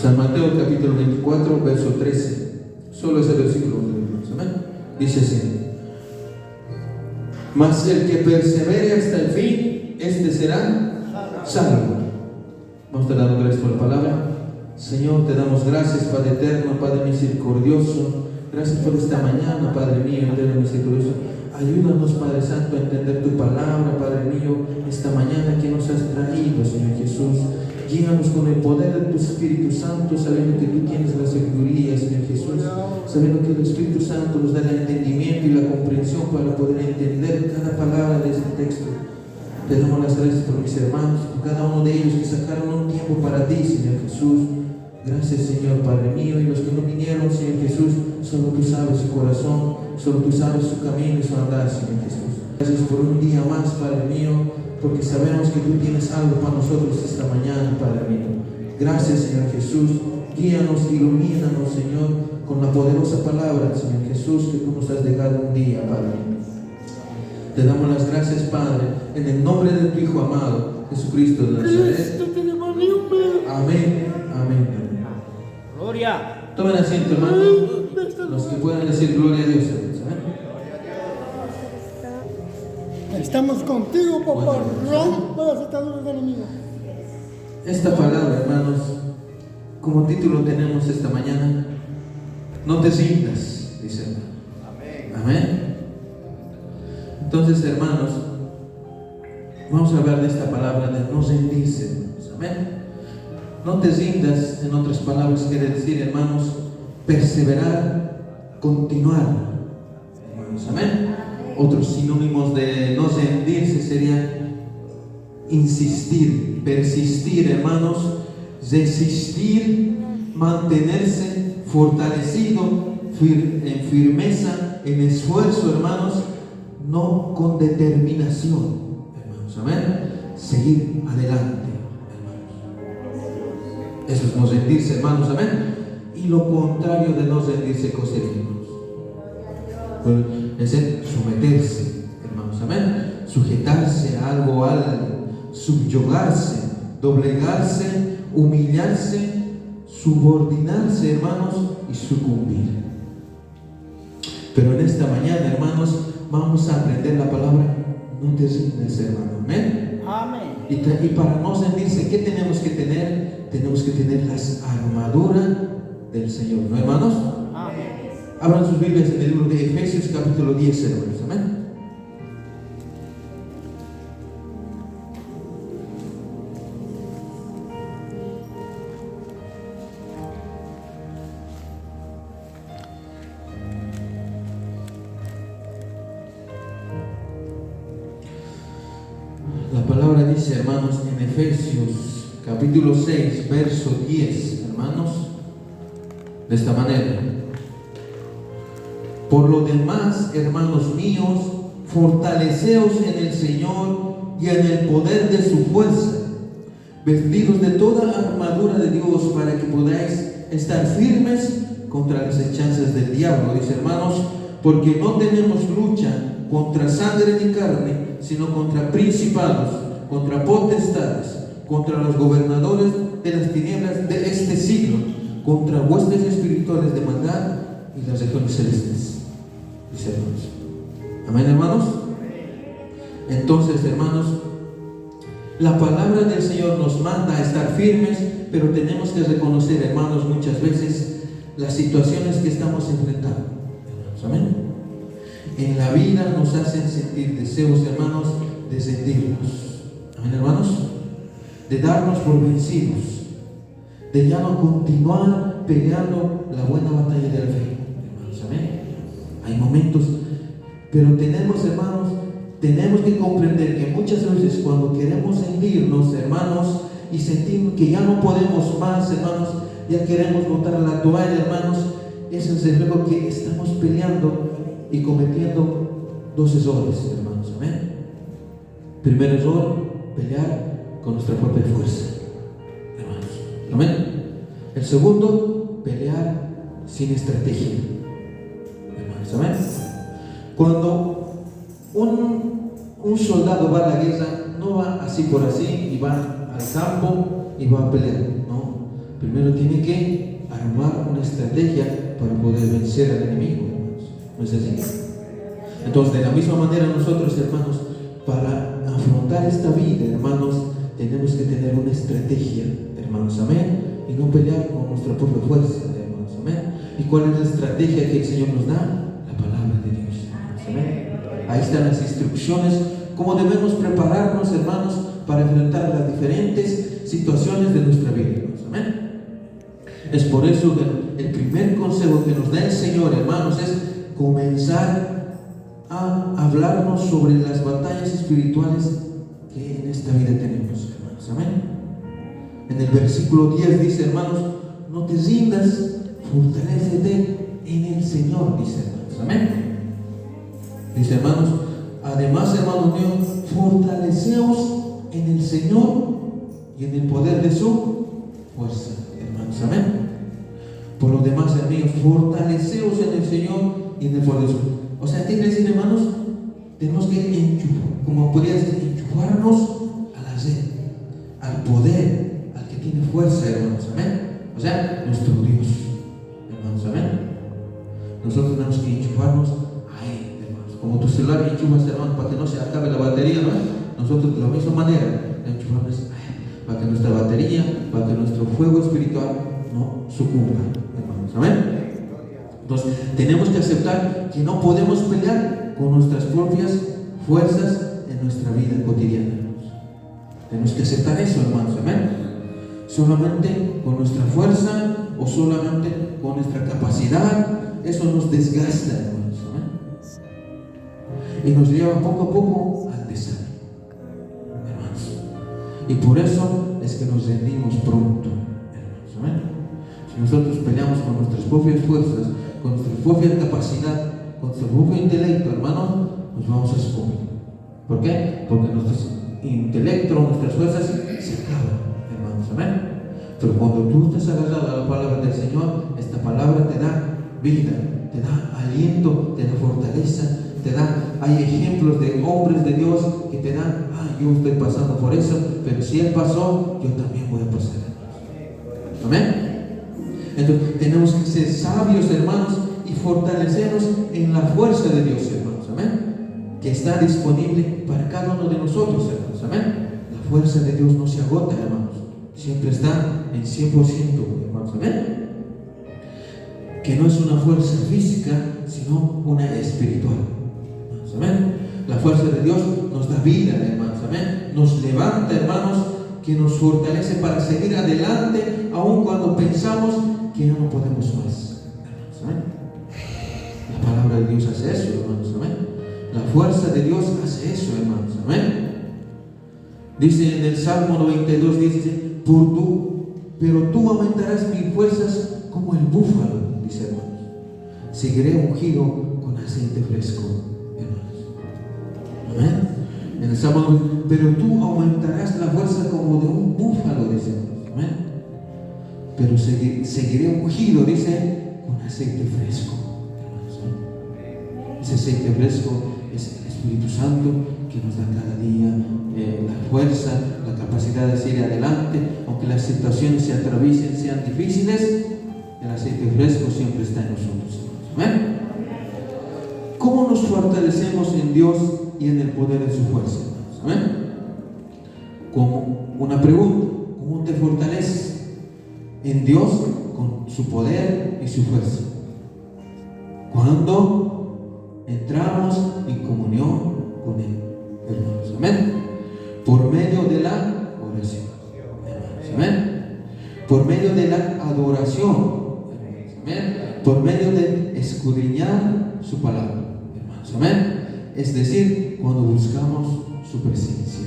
San Mateo capítulo 24, verso 13. Solo ese versículo. ¿Amén? Dice así: mas el que persevere hasta el fin, este será salvo. Vamos a dar gracias por la palabra. Señor, te damos gracias, Padre eterno, Padre misericordioso. Gracias por esta mañana, Padre mío, eterno misericordioso. Ayúdanos, Padre Santo, a entender tu palabra, Padre mío, esta mañana que nos has traído, Señor Jesús. Guíanos con el poder de tu Espíritu Santo, sabiendo que tú tienes la sabiduría, Señor Jesús, sabiendo que el Espíritu Santo nos da el entendimiento y la comprensión para poder entender cada palabra de este texto. Te damos las gracias por mis hermanos, por cada uno de ellos que sacaron un tiempo para ti, Señor Jesús. Gracias, Señor, Padre mío, y los que no vinieron, Señor Jesús, solo tú sabes su corazón, solo tú sabes su camino y su andar, Señor Jesús. Gracias por un día más, Padre mío, porque sabemos que tú tienes algo para nosotros esta mañana, Padre mío. Gracias, Señor Jesús. Guíanos, ilumínanos, Señor, con la poderosa palabra, Señor Jesús, que tú nos has dejado un día, Padre mío. Te damos las gracias, Padre, en el nombre de tu Hijo amado, Jesucristo de Nazaret. Amén, amén. Gloria. Tomen asiento, hermano. Los que puedan decir gloria a Dios. Estamos contigo, papá. Rompe las ataduras del enemigo. Esta palabra, hermanos, como título tenemos esta mañana: no te rindas, dice hermano. Amén. Entonces, hermanos, vamos a hablar de esta palabra de no rendirse, hermanos. Amén. No te rindas, en otras palabras, quiere decir, hermanos, perseverar, continuar, hermanos. Amén. Otros sinónimos de no rendirse serían insistir, persistir, hermanos, resistir, mantenerse fortalecido, en firmeza, en esfuerzo, hermanos, no con determinación, hermanos. Amén. Seguir adelante, hermanos. Eso es no rendirse, hermanos. Amén. Y lo contrario de no rendirse, cosa, hermanos, es el someterse, hermanos. Amén. Sujetarse a algo o a alguien, subyugarse, doblegarse, humillarse, subordinarse, hermanos, y sucumbir. Pero en esta mañana, hermanos, vamos a aprender la palabra no te rindas, hermano. Amén. Amén. Y para no rendirse, ¿qué tenemos que tener? Tenemos que tener las armaduras del Señor, ¿no, hermanos? Amén. Abran sus Biblias en el libro de Efesios capítulo 10, hermanos. Amén. La palabra dice, hermanos, en Efesios capítulo 6, verso 10, hermanos, de esta manera: por lo demás, hermanos míos, fortaleceos en el Señor y en el poder de su fuerza, vestidos de toda la armadura de Dios, para que podáis estar firmes contra las hechanzas del diablo. Dice, hermanos, porque no tenemos lucha contra sangre ni carne, sino contra principados, contra potestades, contra los gobernadores de las tinieblas de este siglo, contra huestes espirituales de maldad y las regiones celestes. Dice, hermanos. Amén, hermanos. Entonces, hermanos, la palabra del Señor nos manda a estar firmes, pero tenemos que reconocer, hermanos, muchas veces las situaciones que estamos enfrentando. Amén. En la vida nos hacen sentir deseos, hermanos, de rendirnos. Amén, hermanos. De darnos por vencidos, de ya no continuar peleando la buena batalla de la fe, hermanos. Amén. Hay momentos, pero tenemos, hermanos, tenemos que comprender que muchas veces cuando queremos rendirnos, hermanos, y sentimos que ya no podemos más, hermanos, ya queremos botar la toalla, hermanos, ese es el reflejo que estamos peleando y cometiendo dos errores, hermanos. Amén. Primer error, pelear con nuestra propia fuerza, hermanos. Amén. El segundo, pelear sin estrategia, hermanos. Amén. Cuando un soldado va a la guerra, no va así por así y va al campo y va a pelear, no. primero tiene que armar una estrategia para poder vencer al enemigo, hermanos. ¿No es así? Entonces, de la misma manera nosotros, hermanos, para afrontar esta vida, hermanos, tenemos que tener una estrategia, hermanos, amén, y no pelear con nuestra propia fuerza, hermanos, amén. ¿Y cuál es la estrategia que el Señor nos da? La palabra de Dios, hermanos, amén. Ahí están las instrucciones, cómo debemos prepararnos, hermanos, para enfrentar las diferentes situaciones de nuestra vida, hermanos, amén. Es por eso que el primer consejo que nos da el Señor, hermanos, es comenzar a hablarnos sobre las batallas espirituales que en esta vida tenemos, hermanos, amén. En el versículo 10 dice, hermanos, no te rindas, fortalécete en el Señor, dice, hermanos, amén. Dice, hermanos, además, hermanos míos, fortaleceos en el Señor y en el poder de su fuerza, hermanos, amén. Por lo demás, hermanos, fortaleceos en el Señor y en el poder de su fuerza. O sea, ¿qué quiere decir, hermanos? Tenemos que enchufar, como podría decir, enchufarnos a la red, al poder, al que tiene fuerza, hermanos, amén. O sea, nuestro Dios, hermanos, amén. Nosotros tenemos que enchufarnos a Él, hermanos. Como tu celular enchufas, hermanos, para que no se acabe la batería, ¿no? Nosotros de la misma manera enchufamos a Él, para que nuestra batería, para que nuestro fuego espiritual no sucumba, hermanos, amén. Entonces, tenemos que aceptar que no podemos pelear con nuestras propias fuerzas en nuestra vida cotidiana. Tenemos que aceptar eso, hermanos, amén. Solamente con nuestra fuerza o solamente con nuestra capacidad, eso nos desgasta, hermanos, amén. Y nos lleva poco a poco al desánimo, hermanos. Y por eso es que nos rendimos pronto, hermanos, amén. Si nosotros peleamos con nuestras propias fuerzas, con nuestra propia capacidad, con nuestro propio intelecto, hermano, nos vamos a sucumbir. ¿Por qué? Porque nuestro intelecto, nuestras fuerzas se acaban, hermanos, amén. Pero cuando tú estás agarrado a la palabra del Señor, esta palabra te da vida, te da aliento, te da fortaleza, hay ejemplos de hombres de Dios que te dan, yo estoy pasando por eso, pero si Él pasó, yo también voy a pasar. Amén. Entonces tenemos que ser sabios, hermanos, y fortalecernos en la fuerza de Dios, hermanos, amén, que está disponible para cada uno de nosotros, hermanos, amén. La fuerza de Dios no se agota, hermanos, siempre está en 100%, hermanos, amén. Que no es una fuerza física, sino una espiritual, hermanos, amén. La fuerza de Dios nos da vida, hermanos, amén, nos levanta, hermanos, que nos fortalece para seguir adelante, aun cuando pensamos que ya no podemos más, hermanos, amén. La palabra de Dios hace eso, hermanos, amén. La fuerza de Dios hace eso, hermanos, amén. Dice en el Salmo 92, dice, pero tú aumentarás mis fuerzas como el búfalo, dice, hermanos. Seguiré ungido con aceite fresco, hermanos, amén. En el Salmo, pero tú aumentarás la fuerza como de un búfalo, dice, hermanos, amén. Pero seguiré ungido, dice, con aceite fresco, hermanos, amén. Ese aceite fresco es el Espíritu Santo que nos da cada día la fuerza, la capacidad de seguir adelante, aunque las situaciones se atraviesen, sean difíciles, el aceite fresco siempre está en nosotros, hermanos, amén. ¿Cómo nos fortalecemos en Dios y en el poder de su fuerza, hermanos, amén? Como una pregunta, ¿cómo te fortaleces en Dios con su poder y su fuerza? Cuando entramos en comunión con Él, hermanos, amén. Por medio de la oración, hermanos, amén. Por medio de la adoración, hermanos, amén. Por medio de escudriñar su palabra, hermanos, amén. Es decir, cuando buscamos su presencia,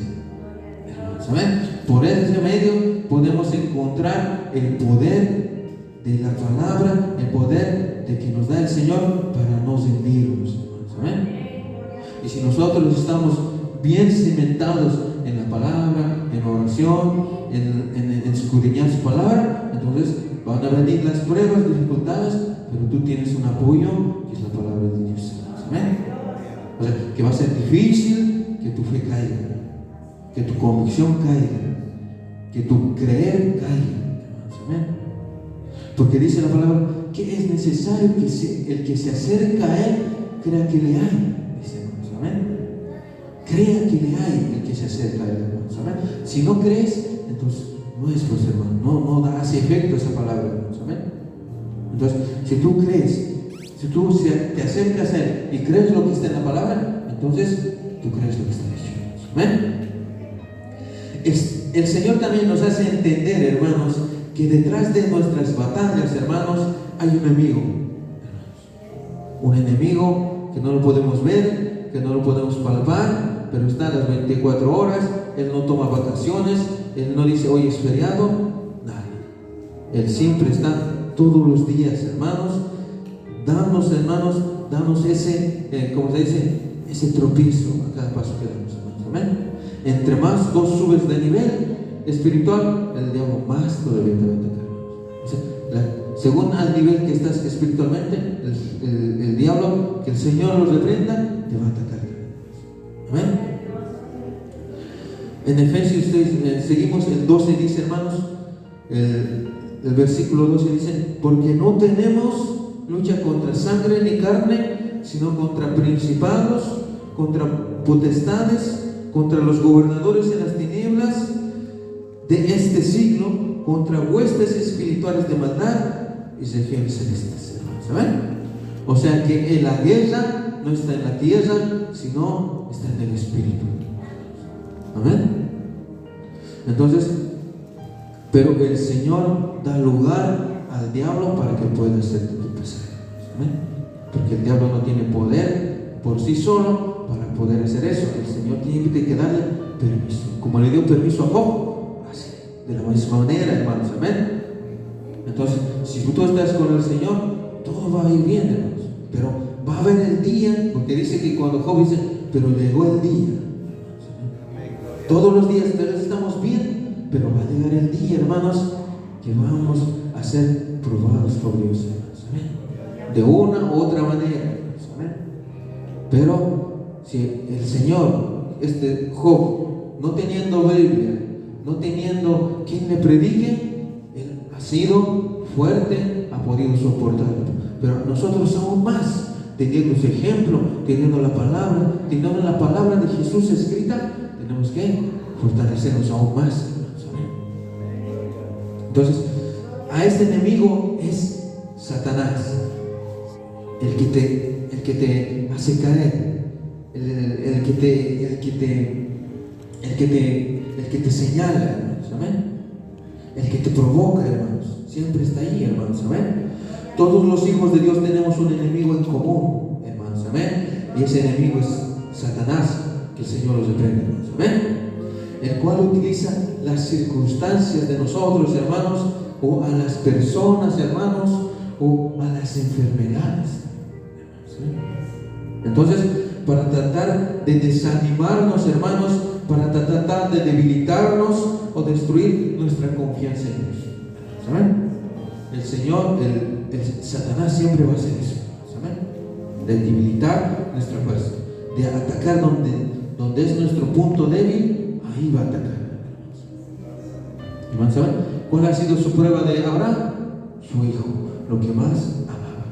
hermanos, amén. Por ese medio podemos encontrar el poder de la palabra, el poder de que nos da el Señor para no rendirnos, hermanos, amén. Y si nosotros estamos bien cimentados en la palabra, en la oración, en escudriñar su palabra, entonces van a venir las pruebas, dificultades, pero tú tienes un apoyo que es la palabra de Dios, hermanos, amén. O sea, que va a ser difícil que tu fe caiga, que tu convicción caiga, que tu creer caiga, hermanos, amén. Porque dice la palabra que es necesario que el que se acerca a Él crea que le hay. Dice, hermanos, amén. Crea que le hay el que se acerca a Él, hermanos, amén. Si no crees, entonces no es, pues, hermano, no hace efecto esa palabra, hermanos, amén. Entonces, si tú crees, si tú te acercas a Él y crees lo que está en la palabra, entonces tú crees lo que está dicho, amén. El Señor también nos hace entender, hermanos, que detrás de nuestras batallas, hermanos, hay un enemigo, hermanos. Un enemigo que no lo podemos ver, que no lo podemos palpar, pero está a las 24 horas. Él no toma vacaciones, Él no dice hoy es feriado, nada. Él siempre está todos los días, hermanos, danos ese, ¿cómo se dice? Ese tropiezo a cada paso que damos, hermanos, amén. Entre más tú subes de nivel espiritual, el diablo más todavía te va a atacar. O sea, según al nivel que estás espiritualmente, el diablo, que el Señor lo reprenda, te va a atacar. Amén. En Efesios 6, seguimos el 12, dice, hermanos, el versículo 12 dice: porque no tenemos lucha contra sangre ni carne, sino contra principados, contra potestades, contra los gobernadores en las tinieblas de este siglo, contra huestes espirituales de maldad y regiones celestes, hermanos. ¿Saben? O sea que la guerra no está en la tierra, sino está en el espíritu. Amén. Entonces, pero el Señor da lugar al diablo para que pueda hacerte tropezar. Amén. Porque el diablo no tiene poder por sí solo para poder hacer eso. El Señor tiene que darle permiso, como le dio permiso a Job, así, de la misma manera, hermanos. Amén. Entonces, si tú estás con el Señor, todo va a ir bien, hermanos. Pero va a haber el día, porque dice que cuando Job dice, pero llegó el día. Todos los días estamos bien, pero va a llegar el día, hermanos, que vamos a ser probados por Dios, hermanos. Amén. De una u otra manera, hermanos. Amén. Pero si el Señor, Job, no teniendo Biblia, no teniendo quien le predique, él ha sido fuerte, ha podido soportarlo. Pero nosotros aún más, teniendo ese ejemplo, teniendo la palabra de Jesús escrita, tenemos que fortalecernos aún más. Entonces, a este enemigo es Satanás, el que te hace caer, el que te señala, hermanos, amén. El que te provoca, hermanos, siempre está ahí, hermanos, amén. Todos los hijos de Dios tenemos un enemigo en común, hermanos, amén. Y ese enemigo es Satanás, que el Señor los reprenda, hermanos, amén. El cual utiliza las circunstancias de nosotros, hermanos, o a las personas, hermanos, o a las enfermedades. ¿Sí? Entonces, para tratar de desanimarnos, hermanos, para tratar de debilitarnos o destruir nuestra confianza en Dios. ¿Saben? El Señor, el Satanás siempre va a hacer eso. ¿Saben? De debilitar nuestra fuerza, de atacar donde es nuestro punto débil, ahí va a atacar. ¿Y saben cuál ha sido su prueba de Abraham? Su hijo, lo que más amaba.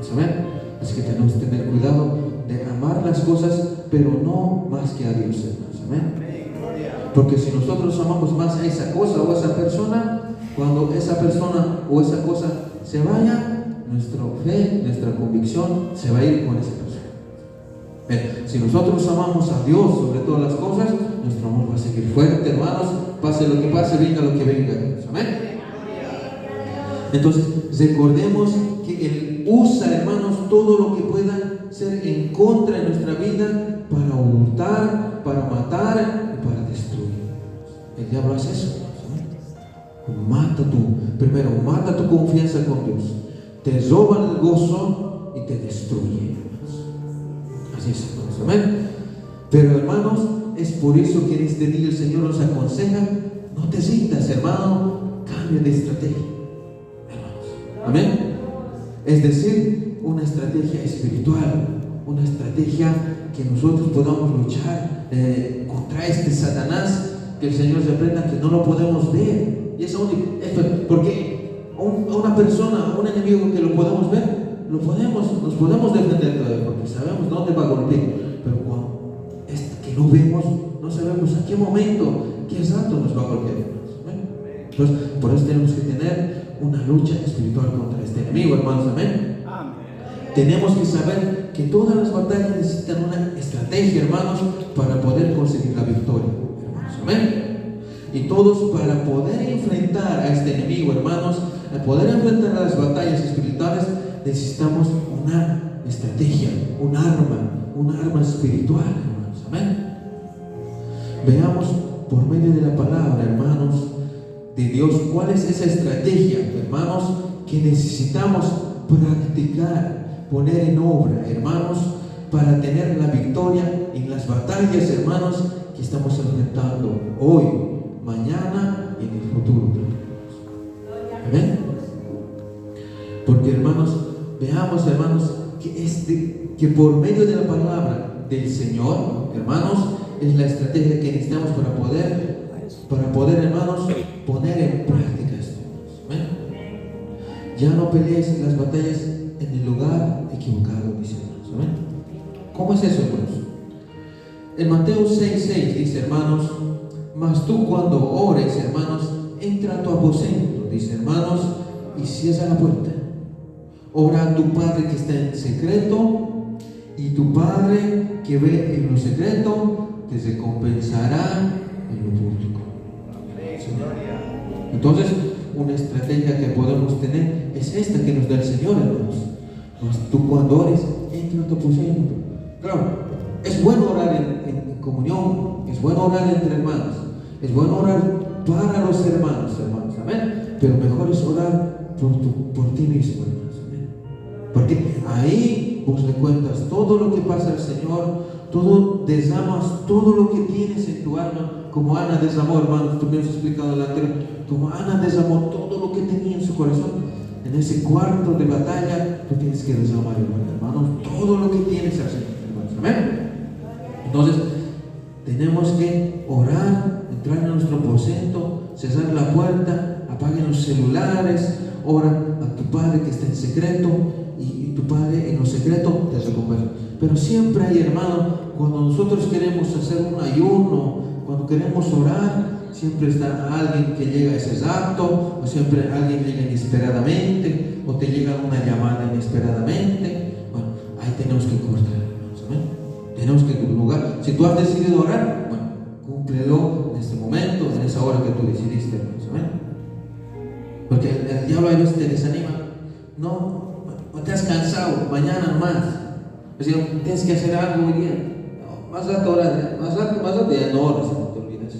¿Saben? Así que tenemos que tener cuidado de amar las cosas, pero no más que a Dios, hermanos. Amén. Porque si nosotros amamos más a esa cosa o a esa persona, cuando esa persona o esa cosa se vaya, nuestra fe, nuestra convicción se va a ir con esa persona. Si nosotros amamos a Dios sobre todas las cosas, nuestro amor va a seguir fuerte, hermanos, pase lo que pase, venga lo que venga. Amén. Entonces, recordemos que Él usa, hermanos, todo lo que pueda ser en contra de nuestra vida para hurtar, para matar y para destruir. El diablo hace eso. Primero mata tu confianza con Dios, te roba el gozo y te destruye. Así es, hermanos. Amén. Pero, hermanos, es por eso que en este día el Señor nos aconseja: no te rindas, hermano, cambia de estrategia. Amén. Es decir, una estrategia espiritual, una estrategia que nosotros podamos luchar contra este Satanás, que el Señor reprenda, que no lo podemos ver. Y eso, ¿por qué? a una persona, a un enemigo que lo podemos ver, nos podemos defender todavía porque sabemos dónde va a golpear. Pero cuando que no vemos, no sabemos a qué momento, qué rato nos va a golpear. Entonces, por eso tenemos que tener una lucha espiritual contra este enemigo, hermanos. Amén. Tenemos que saber que todas las batallas necesitan una estrategia, hermanos, para poder conseguir la victoria, hermanos. Amén. Y todos, para poder enfrentar a este enemigo, hermanos, para poder enfrentar a las batallas espirituales, necesitamos una estrategia, un arma espiritual, hermanos. Amén. Veamos por medio de la palabra, hermanos, de Dios, cuál es esa estrategia, hermanos, que necesitamos practicar, poner en obra, hermanos, para tener la victoria en las batallas, hermanos, que estamos enfrentando hoy, mañana y en el futuro. Amén. Porque, hermanos, veamos, hermanos, que por medio de la palabra del Señor, hermanos, es la estrategia que necesitamos para poder, hermanos, poner en práctica esto. Amén. Ya no pelees las batallas en el lugar equivocado, dice, hermanos. Amén. ¿Cómo es eso, hermanos? En Mateo 6:6 dice, hermanos, mas tú cuando ores, hermanos, entra a tu aposento, dice, hermanos, y cierra la puerta. Ora a tu Padre que está en secreto, y tu Padre que ve en lo secreto te recompensará en lo público. Entonces, una estrategia que podemos tener es esta que nos da el Señor, hermanos. Tú cuando ores, entra a tu aposento. Claro, es bueno orar en comunión, es bueno orar entre hermanos, es bueno orar para los hermanos, amén. Pero mejor es orar por ti mismo, hermanos, amén. Porque ahí vos le cuentas todo lo que pasa al Señor, derramas todo lo que tienes en tu alma, como Ana derramó, hermanos, tú me has explicado en la anterior, como Ana derramó todo lo que tenía en su corazón. En ese cuarto de batalla, tú tienes que derramar, hermanos, todo lo que tienes al Señor, hermanos, amén. Entonces, tenemos que orar, entrar en nuestro aposento, cerrar la puerta, apaguen los celulares, ora a tu Padre que está en secreto, y tu Padre en lo secreto te recompensa. Pero siempre hay, hermano, cuando nosotros queremos hacer un ayuno, cuando queremos orar, siempre está alguien que llega a ese acto, o siempre alguien llega inesperadamente, o te llega una llamada inesperadamente. Bueno, ahí tenemos que cortar, hermanos, amén. Tenemos que lugar. Si tú has decidido orar, bueno, cúmplelo en este momento, en esa hora que tú decidiste, hermanos, amén. Porque el diablo a veces te desanima. No te has cansado, mañana nomás. Es decir, tienes que hacer algo hoy día. No, más rato orar, más rato ya no oras, no te olvides.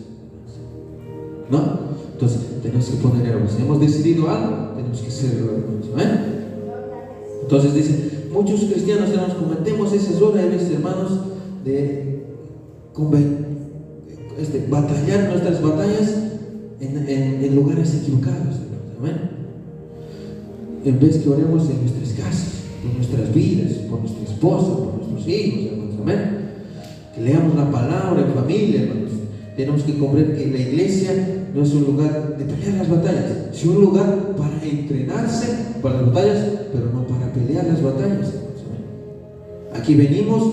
¿No? Entonces tenemos que poner errores. Si hemos decidido algo, tenemos que hacerlo, hermanos. Entonces dice, muchos cristianos, hermanos, cometemos ese error a veces, hermanos, de batallar nuestras batallas en lugares equivocados, hermanos. En vez que oremos en nuestras casas, por nuestras vidas, por nuestra esposa, por nuestros hijos, hermanos. Amén. Que leamos la palabra en familia, hermanos. Tenemos que comprender que la iglesia no es un lugar de pelear las batallas, sino un lugar para entrenarse para las batallas, pero no para pelear las batallas. Aquí venimos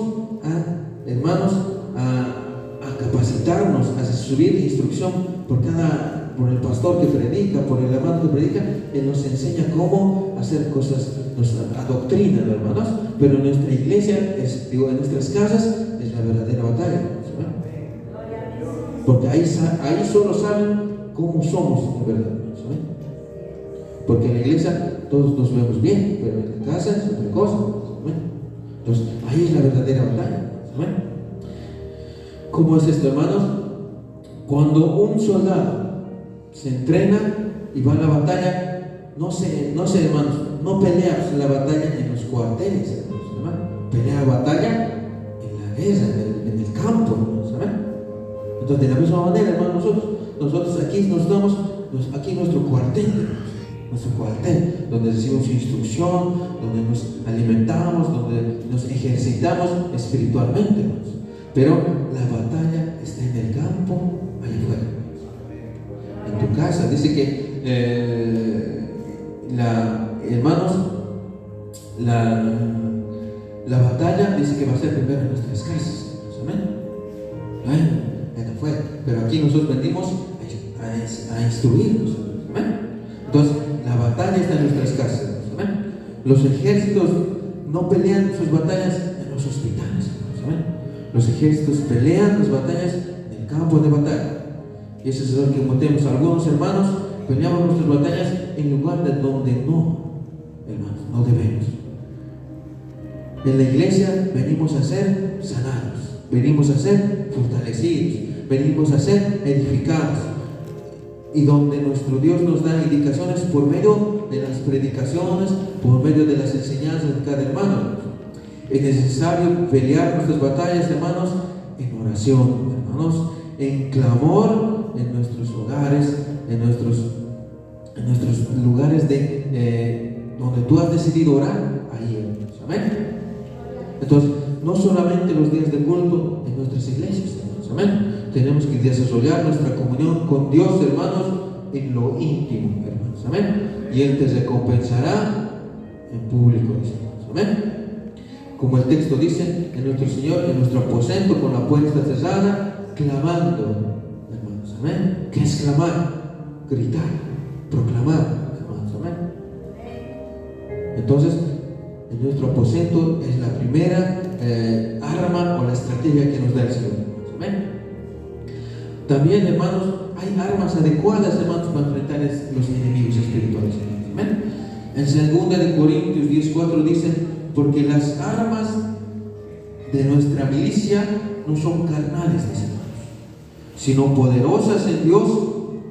hermanos, a capacitarnos, a recibir instrucción por el pastor que predica, por el hermano que predica. Él nos enseña cómo hacer cosas, nos adoctrina, hermanos, pero en nuestra iglesia, en nuestras casas, es la verdadera batalla. Porque ahí solo saben cómo somos de verdad, ¿saben? Porque en la iglesia todos nos vemos bien, pero en la casa es otra cosa, ¿saben? Entonces ahí es la verdadera batalla, ¿saben? ¿Cómo es esto, hermanos? Cuando un soldado se entrena y va a la batalla, no sé, hermanos, no pelea la batalla en los cuarteles, hermanos, pelea la batalla en la guerra, en el campo, ¿saben? Entonces, de la misma manera, hermanos, nosotros aquí nos estamos, aquí nuestro cuartel, donde recibimos instrucción, donde nos alimentamos, donde nos ejercitamos espiritualmente, hermanos. Pero la batalla está en el campo, allá afuera. En tu casa, dice que hermanos, la batalla dice que va a ser primero en nuestras casas. Amén. Bueno, fue. Pero aquí nosotros venimos a instruirnos. Amén. Entonces, la batalla está en nuestras casas. Amén. Los ejércitos no pelean sus batallas en los hospitales. Amén. Los ejércitos pelean las batallas en el campo de batalla. Y eso es lo que tenemos. Algunos hermanos peleamos nuestras batallas en lugares donde no, hermanos, no debemos. En la iglesia venimos a ser sanados, venimos a ser fortalecidos, venimos a ser edificados. Y donde nuestro Dios nos da indicaciones por medio de las predicaciones, por medio de las enseñanzas de cada hermano. Es necesario pelear nuestras batallas, hermanos, en oración, hermanos, en clamor, en nuestros hogares, en nuestros lugares donde tú has decidido orar, ahí, hermanos. Amén. Entonces, no solamente los días de culto en nuestras iglesias, hermanos. Amén. Tenemos que desarrollar nuestra comunión con Dios, hermanos, en lo íntimo, hermanos. Amén. Y Él te recompensará en público, hermanos. Amén. Como el texto dice, en nuestro Señor, en nuestro aposento con la puerta cerrada, clamando, hermanos. Amén. ¿Qué es clamar? Gritar, proclamar, hermanos. Amén. Entonces, en nuestro aposento es la primera arma o la estrategia que nos da el Señor. Amén. También, hermanos, hay armas adecuadas, hermanos, para enfrentar los enemigos espirituales. Amén. En 2 Corintios 10:4 dice: porque las armas de nuestra milicia no son carnales, dice, hermanos, sino poderosas en Dios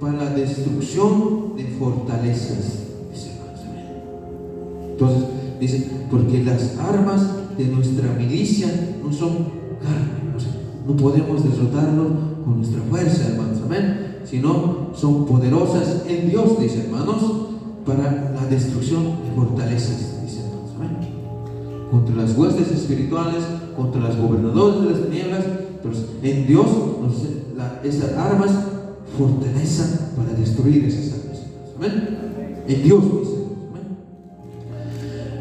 para la destrucción de fortalezas, dice, hermanos. Amén. Entonces dice, porque las armas de nuestra milicia no son carne, o sea, no podemos derrotarlo con nuestra fuerza, hermanos. Amén. Sino son poderosas en Dios, dice, hermanos, para la destrucción de fortalezas, dice, hermanos. Amén. Contra las huestes espirituales, contra los gobernadores de las tinieblas, pero en Dios esas armas fortalezan para destruir esas armas. Amén. En Dios, dice.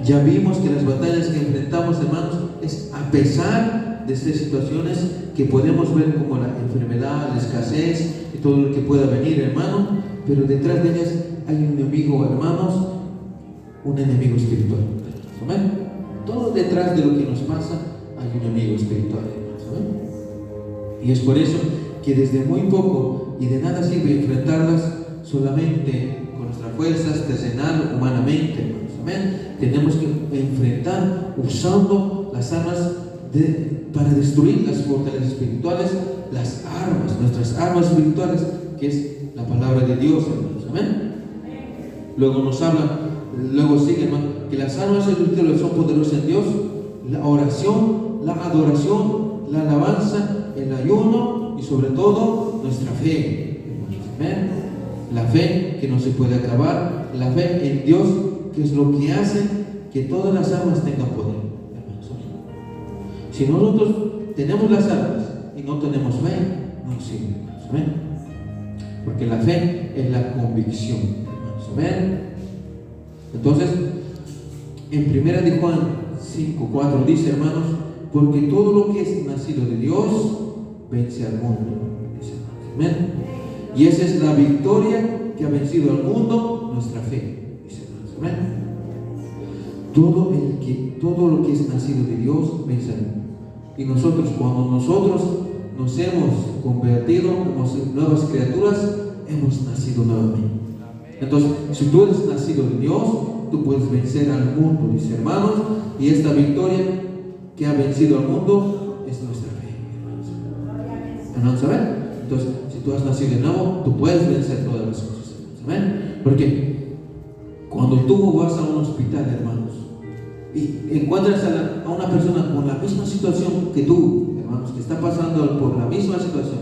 Ya vimos que las batallas que enfrentamos, hermanos, es a pesar de estas situaciones que podemos ver como la enfermedad, la escasez y todo lo que pueda venir, hermano, pero detrás de ellas hay un enemigo, hermanos, un enemigo espiritual. Amén. Todo detrás de lo que nos pasa hay un enemigo espiritual, hermanos. Amén. Y es por eso que desde muy poco y de nada sirve enfrentarlas solamente con nuestras fuerzas, terrenal, humanamente, hermanos. Amén. Tenemos que enfrentar usando las armas para destruir las fortalezas espirituales, las armas, nuestras armas espirituales, que es la palabra de Dios, hermanos. Amén. Luego nos habla, luego sigue, hermano, que las armas espirituales son poderosas en Dios: la oración, la adoración, la alabanza, el ayuno y sobre todo nuestra fe, hermanos. Amén. La fe que no se puede acabar, la fe en Dios, que es lo que hace que todas las armas tengan poder, hermanos. Si nosotros tenemos las armas y no tenemos fe, no sirve, hermanos. Amén. Porque la fe es la convicción, hermanos. Amén. Entonces, en 1 de Juan 5:4 dice, hermanos, porque todo lo que es nacido de Dios vence al mundo, dice, hermanos. Amén. Y esa es la victoria que ha vencido al mundo, nuestra fe, dice, hermanos. Amén. Todo lo que es nacido de Dios vence al mundo. Y nosotros, cuando nosotros nos hemos convertido como nuevas criaturas, hemos nacido nuevamente. Entonces, si tú eres nacido de Dios, tú puedes vencer al mundo, dice, hermanos. Y esta victoria que ha vencido al mundo es nuestra fe, hermanos. ¿Hermanos, saben? Entonces, si tú has nacido de nuevo, tú puedes vencer todas las cosas, hermanos. ¿Amén? Porque cuando tú vas a un hospital, hermanos, y encuentras a una persona con la misma situación que tú, hermanos, que está pasando por la misma situación,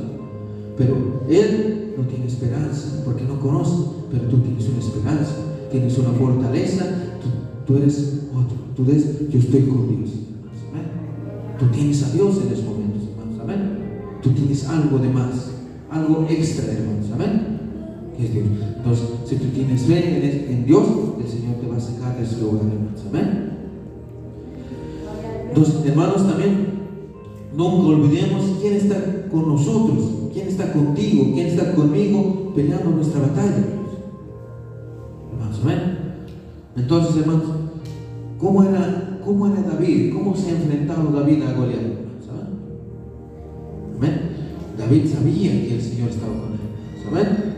pero él no tiene esperanza porque no conoce, pero tú tienes una esperanza, tienes una fortaleza, tú eres otro, tú eres, yo estoy con Dios, hermanos. Amén. Tú tienes a Dios en esos momentos, hermanos. Amén. Tú tienes algo de más, algo extra, hermanos. Amén. Que es Dios. Entonces, si tú tienes fe en Dios, el Señor te va a sacar de ese lugar, hermanos. Amén. Entonces, hermanos, también nunca olvidemos quién está con nosotros, quién está contigo, quién está conmigo peleando nuestra batalla, hermanos. Amén. Entonces, hermanos, ¿cómo era David? ¿Cómo se ha enfrentado David a Goliat? Amén. David sabía que el Señor estaba con él. Amén.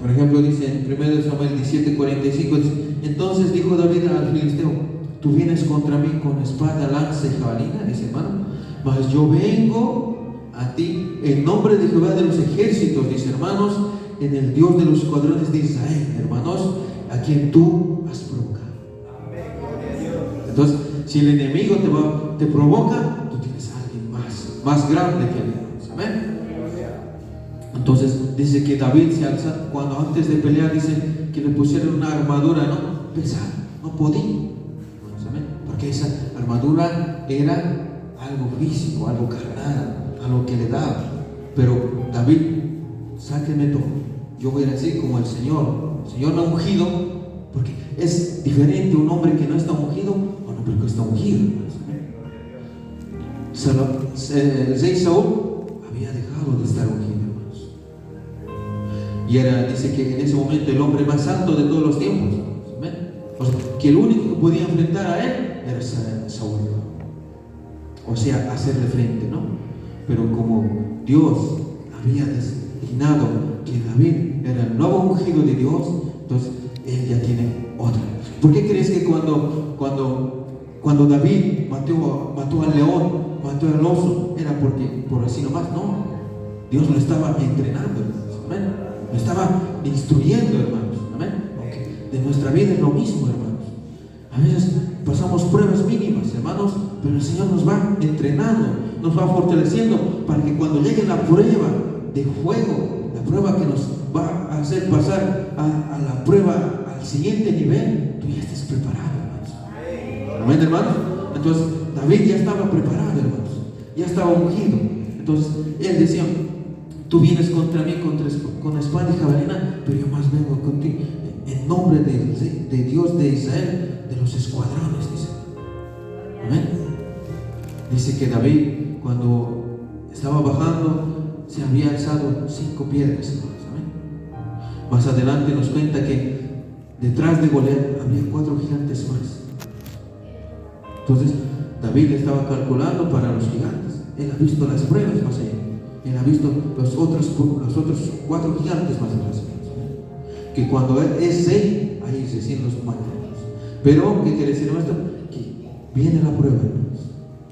Por ejemplo, dice en 1 Samuel 17:45, entonces dijo David al filisteo: tú vienes contra mí con espada, lanza y jabalina, dice, hermano, mas yo vengo a ti en nombre de Jehová de los ejércitos, dice, hermanos, en el Dios de los escuadrones de Israel, hermanos, a quien tú has provocado. Entonces, si el enemigo te provoca, tú tienes a alguien más grande que él. Amén. Entonces dice que David se alza, cuando antes de pelear dice que le pusieron una armadura pesada, no podía. ¿Amén? Porque esa armadura era algo físico, algo carnal, algo que le daba. Pero David, sáquenme todo, yo voy a decir como el Señor me ha ungido, porque es diferente un hombre que no está ungido a un hombre que está ungido. El rey Saúl había dejado de estar ungido, hermanos. Y dice que en ese momento el hombre más alto de todos los tiempos. ¿Amén? O sea, que el único que podía enfrentar a él era Saúl. O sea, hacerle frente, ¿no? Pero como Dios había designado que David era el nuevo ungido de Dios, entonces él ya tiene otra. ¿Por qué crees que cuando David mató al león, mató al oso, era por así nomás? No, Dios lo estaba entrenando, hermanos. Amén. Lo estaba instruyendo, hermanos. Amén. Okay. De nuestra vida es lo mismo, hermanos. A veces pasamos pruebas mínimas, hermanos, pero el Señor nos va entrenando, nos va fortaleciendo para que cuando llegue la prueba de fuego, la prueba que nos va a hacer pasar a la prueba al siguiente nivel, tú ya estés preparado, hermanos. Amén, hermanos. Entonces David ya estaba preparado, hermanos, ya estaba ungido. Entonces él decía: tú vienes contra mí con espada y jabalina, pero yo más vengo contigo en nombre de Dios de Israel, de los escuadrones, dice. Amén. Dice que David, cuando estaba bajando, se había alzado 5 piedras, hermanos. Amén. Más adelante nos cuenta que detrás de Goliat había 4 gigantes más. Entonces David estaba calculando para los gigantes. Él ha visto las pruebas más allá. Él ha visto los otros 4 gigantes más atrás. Que cuando es rey, ahí recién los mata. Pero, ¿qué quiere decir esto? Que viene la prueba, hermanos.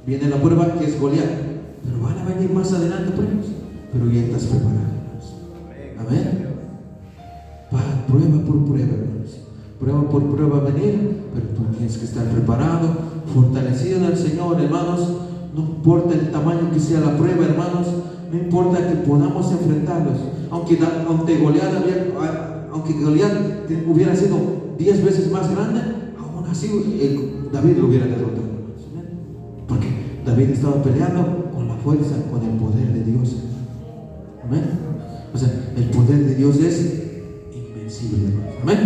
Viene la prueba que es Goliat. Pero van a venir más adelante pruebas. Pero ya estás preparado, hermanos. Amén. Para prueba por prueba, hermanos. Prueba por prueba venir, pero tú tienes que estar preparado, fortalecido en el Señor, hermanos. No importa el tamaño que sea la prueba, hermanos. No importa que podamos enfrentarlos. Aunque Goliat hubiera sido 10 veces más grande, aún así David lo hubiera derrotado. Porque David estaba peleando con la fuerza, con el poder de Dios. Amén. O sea, el poder de Dios es invencible, hermanos. Amén.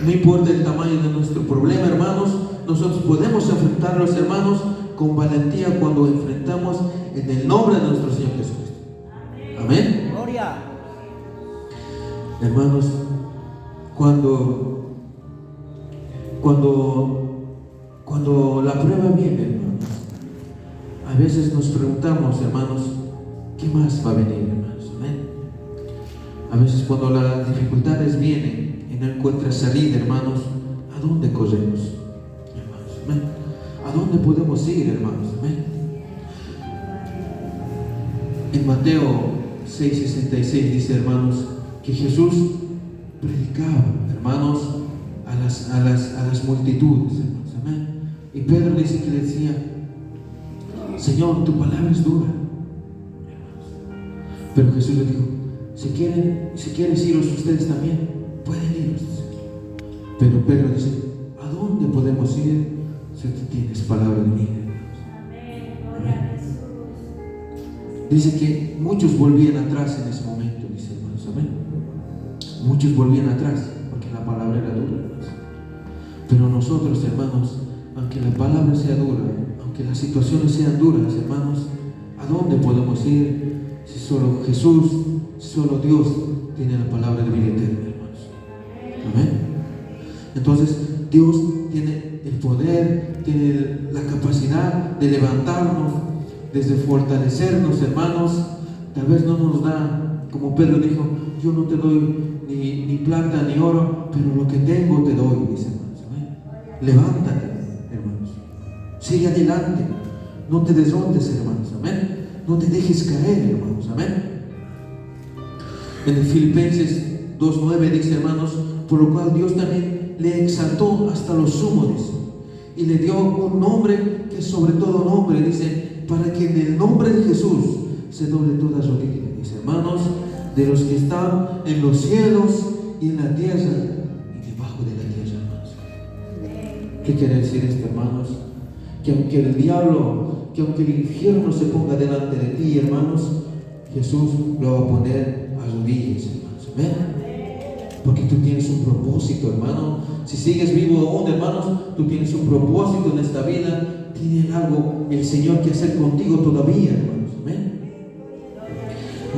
No importa el tamaño de nuestro problema, hermanos, nosotros podemos enfrentarlos, hermanos, con valentía cuando enfrentamos en el nombre de nuestro Señor Jesucristo. Amén. Gloria. Hermanos, cuando la prueba viene, hermanos, a veces nos preguntamos, hermanos, ¿qué más va a venir, hermanos? Amén. A veces cuando las dificultades vienen y no encuentras salida, hermanos, ¿a dónde corremos? Hermanos, amén. ¿A dónde podemos ir, hermanos? Amén. En Mateo 6:66 dice, hermanos, que Jesús predicaba, hermanos, a las multitudes, hermanos. Amén. Y Pedro dice que le decía: Señor, tu palabra es dura. Pero Jesús le dijo: si quieres iros ustedes también, pueden iros. Pero Pedro dice: ¿a dónde podemos ir si tú tienes palabra de vida? Amén. Dice que muchos volvían atrás en ese momento, dice, hermanos. Amén. muchos volvían atrás porque la palabra era dura, hermanos. Pero nosotros, hermanos, aunque la palabra sea dura, aunque las situaciones sean duras, hermanos, ¿a dónde podemos ir si solo Jesús, solo Dios tiene la palabra de vida eterna, hermanos? Amén. Entonces Dios tiene el poder, tiene la capacidad de levantarnos, de fortalecernos, hermanos. Tal vez no nos da, como Pedro dijo, yo no te doy ni plata ni oro, pero lo que tengo te doy, dice, hermanos. Amén. Levántate, hermanos. Sigue adelante. No te desrondes, hermanos. Amén. No te dejes caer, hermanos. Amén. En el Filipenses 2:9 dice, hermanos, por lo cual Dios también le exaltó hasta lo sumo, dice, y le dio un nombre que sobre todo nombre, dice, para que en el nombre de Jesús se doble toda rodilla, dice, hermanos, de los que están en los cielos y en la tierra y debajo de la tierra, hermanos. ¿Qué quiere decir esto, hermanos? Que aunque el diablo, que aunque el infierno se ponga delante de ti, hermanos, Jesús lo va a poner a rodillas, hermanos. Amén. Porque tú tienes un propósito, hermano. Si sigues vivo aún, hermanos, tú tienes un propósito en esta vida. Tiene algo el Señor que hacer contigo todavía, hermanos. Amén.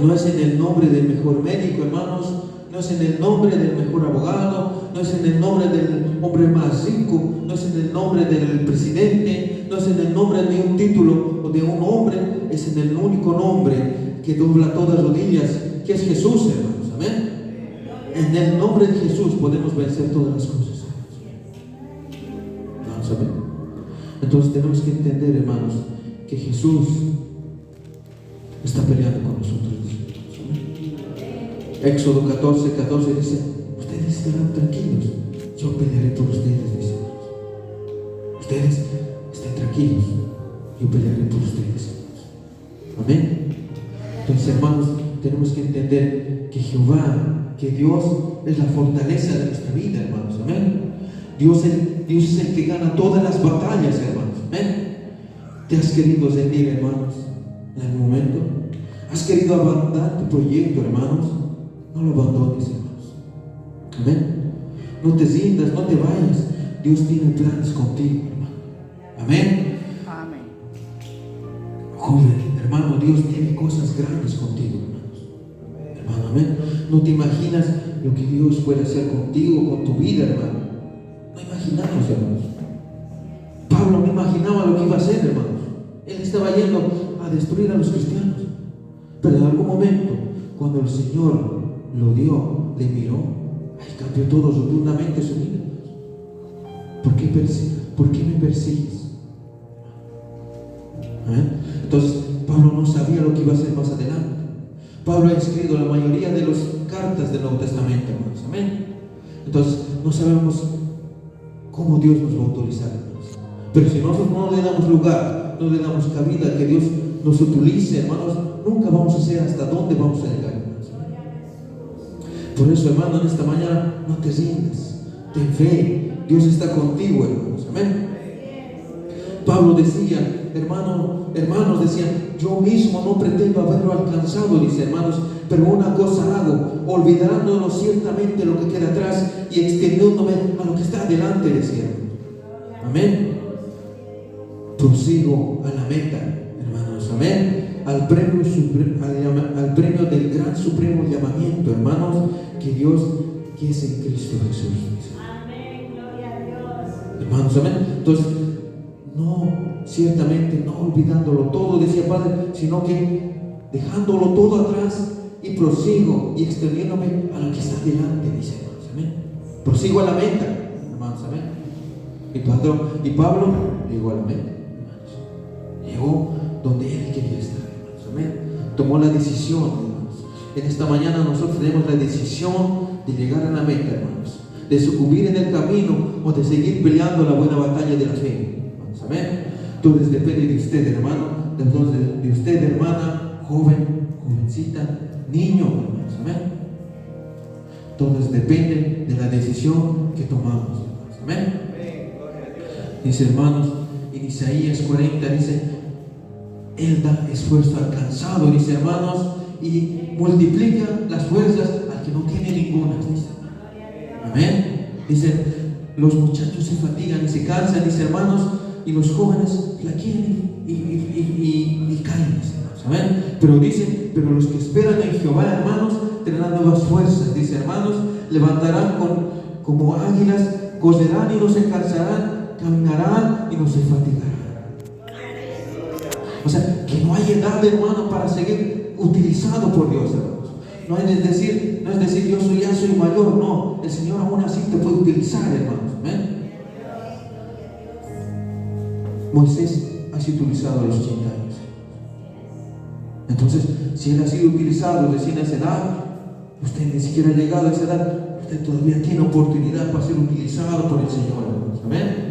No es en el nombre del mejor médico, hermanos. No es en el nombre del mejor abogado. No es en el nombre del hombre más rico. No es en el nombre del presidente. No es en el nombre de un título o de un hombre. Es en el único nombre que dobla todas rodillas, que es Jesús, hermanos. Amén. En el nombre de Jesús podemos vencer todas las cosas. Vamos a ver. Entonces tenemos que entender, hermanos, que Jesús está peleando con nosotros. Éxodo 14:14 dice, ustedes estarán tranquilos, yo pelearé por ustedes, dice. Ustedes estén tranquilos, yo pelearé por ustedes. Amén. Entonces, hermanos, tenemos que entender que Jehová, que Dios es la fortaleza de nuestra vida, hermanos. Amén. Dios es el que gana todas las batallas, hermanos. Amén. ¿Te has querido rendir, hermanos, en el momento? ¿Has querido abandonar tu proyecto, hermanos? No lo abandones, hermanos. Amén. No te rindas, no te vayas. Dios tiene planes contigo, hermano. Amén. Amén. Joven, hermano, Dios tiene cosas grandes contigo, hermanos. Hermano, amén. No te imaginas lo que Dios puede hacer contigo, con tu vida, hermano. No imaginamos, hermanos. Pablo no imaginaba lo que iba a hacer, hermanos. Él estaba yendo a destruir a los cristianos. Pero en algún momento, cuando el Señor lo dio, le miró, ahí cambió todo rotundamente su vida. ¿Por qué me persigues? Entonces, Pablo no sabía lo que iba a hacer más adelante. Pablo ha escrito la mayoría de las cartas del Nuevo Testamento, hermanos. Amén. Entonces, no sabemos cómo Dios nos va a autorizar, hermanos. Pero si nosotros no le damos lugar, no le damos cabida a que Dios nos utilice, hermanos, nunca vamos a saber hasta dónde vamos a llegar, hermanos. Por eso, hermano, en esta mañana no te rindas, ten fe. Dios está contigo, hermanos. Amén. Pablo decía, hermanos decían, yo mismo no pretendo haberlo alcanzado, dice, hermanos, pero una cosa hago, olvidándonos ciertamente lo que queda atrás y extendiéndome a lo que está adelante, decía. Amén. Prosigo a la meta, hermanos. Amén. Al premio del gran supremo llamamiento, hermanos, que Dios es en Cristo Jesús. Amén, gloria a Dios. Hermanos, amén. Entonces, no, ciertamente no olvidándolo todo, decía Padre, sino que dejándolo todo atrás y prosigo y extendiéndome a lo que está delante, dice, hermanos, amén. Prosigo a la meta, hermanos, amén. Y Pablo llegó a la meta, hermanos. Llegó donde él quería estar, hermanos, amén. Tomó la decisión, hermanos. En esta mañana nosotros tenemos la decisión de llegar a la meta, hermanos, de sucumbir en el camino o de seguir peleando la buena batalla de la fe, hermanos, amén. Todo depende de usted, hermano, de usted, hermana, joven, jovencita, niño, hermanos, amén. Todo depende de la decisión que tomamos, hermanos, amén. Dice, hermanos, en Isaías 40 dice, Él da esfuerzo al cansado, dice, hermanos, y multiplica las fuerzas al que no tiene ninguna. Dice. Amén. Dice, los muchachos se fatigan y se cansan, dice, hermanos, y los jóvenes flaquean y caen, dice, hermanos. Amén. Pero dice, pero los que esperan en Jehová, hermanos, tendrán nuevas fuerzas, dice, hermanos, levantarán como águilas, correrán y no se cansarán, caminarán y no se fatigarán. O sea, que no hay edad, hermano, para seguir utilizado por Dios, hermanos. No es decir, yo ya soy mayor, no. El Señor aún así te puede utilizar, hermanos. ¿Amén? Moisés ha sido utilizado a los 80 años. Entonces, si él ha sido utilizado recién a esa edad, usted ni siquiera ha llegado a esa edad, usted todavía tiene oportunidad para ser utilizado por el Señor, hermanos. Amén.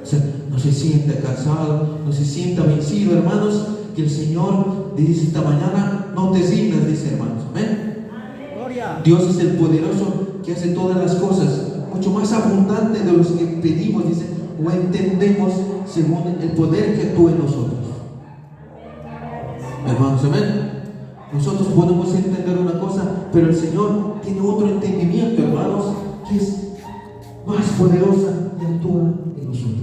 O sea, no se sienta cansado, no se sienta vencido, hermanos, que el Señor dice esta mañana, no te rindas, dice, hermanos. Amén. Gloria. Dios es el poderoso que hace todas las cosas mucho más abundante de los que pedimos, dice, o entendemos según el poder que actúa en nosotros. Hermanos, amén. Nosotros podemos entender una cosa, pero el Señor tiene otro entendimiento, hermanos, que es más poderosa y actúa en nosotros.